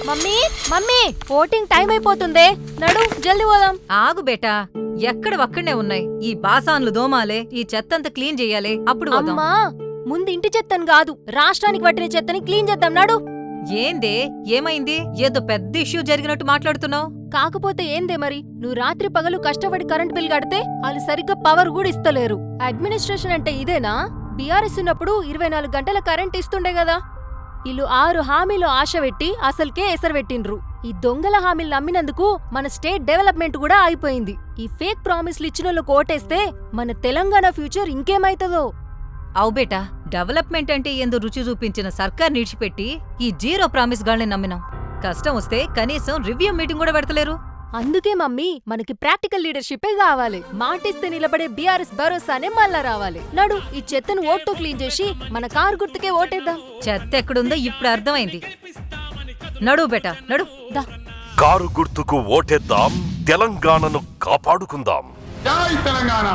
Mummy mummy voting time అయిపోతుందే, నడు జల్ది పోదాం. ఆగు బేటా, ఎక్కడవక్కడనే ఉన్నాయి ఈ బాసాన్లు దోమాలే, ఈ చెత్తంతా క్లీన్ చెయ్యాలి, అప్పుడు పోదాం. అమ్మా ముందు ఇంటి చెత్తని కాదు, రాష్ట్రానికి పట్టిన చెత్తని క్లీన్ చేద్దాం, నడు. ఏందే, ఏమైంది? ఏదో పెద్ద ఇష్యూ జరిగినట్టు మాట్లాడుతున్నావు. కాకపోతే ఏందే మరి, నువ్వు రాత్రి పగలు కష్టపడి కరెంట్ బిల్ కడితే వాళ్ళు సరిగ్గా పవర్ కూడా ఇస్తలేరు. అడ్మినిస్ట్రేషన్ అంటే ఇదేనా? బీఆర్ఎస్ ఉన్నప్పుడు 24 గంటల కరెంట్ ఇస్తుండే కదా. వీళ్ళు 6 హామీలు ఆశ పెట్టి అసలుకే ఎసరబెట్టిండ్రు. ఈ దొంగల హామీలు నమ్మినందుకు మన స్టేట్ డెవలప్మెంట్ కూడా ఆగిపోయింది. ఈ ఫేక్ ప్రామిస్లు ఇచ్చినోళ్ళకు ఓటేస్తే మన తెలంగాణ ఫ్యూచర్ ఇంకేమైతుందో. అవు బేటా, డెవలప్మెంట్ అంటే ఏందో రుచి చూపించిన సర్కార్ నిడిచిపెట్టి ఈ జీరో ప్రామిస్ గాల్ని నమ్మినాం. కష్టం వస్తే కనీసం రివ్యూ మీటింగ్ కూడా పెడతలేరు. అందుకే మమ్మీ మనకి ప్రాక్టికల్ లీడర్షిపే కావాలి. మాటిస్తే నిలబడే బీఆర్ఎస్ భరోసానే మళ్ళా రావాలి. నడు ఈ చెత్తను ఓట్తో క్లీన్ చేసి మన కారు గుర్తుకే ఓటేద్దాం. చెత్త ఎక్కడుందో ఇప్పుడు అర్థమైంది. నడు బేటా, నడు. దా కారు గుర్తుకు ఓటేద్దాం, తెలంగాణను కాపాడుకుందాం. జై తెలంగాణ.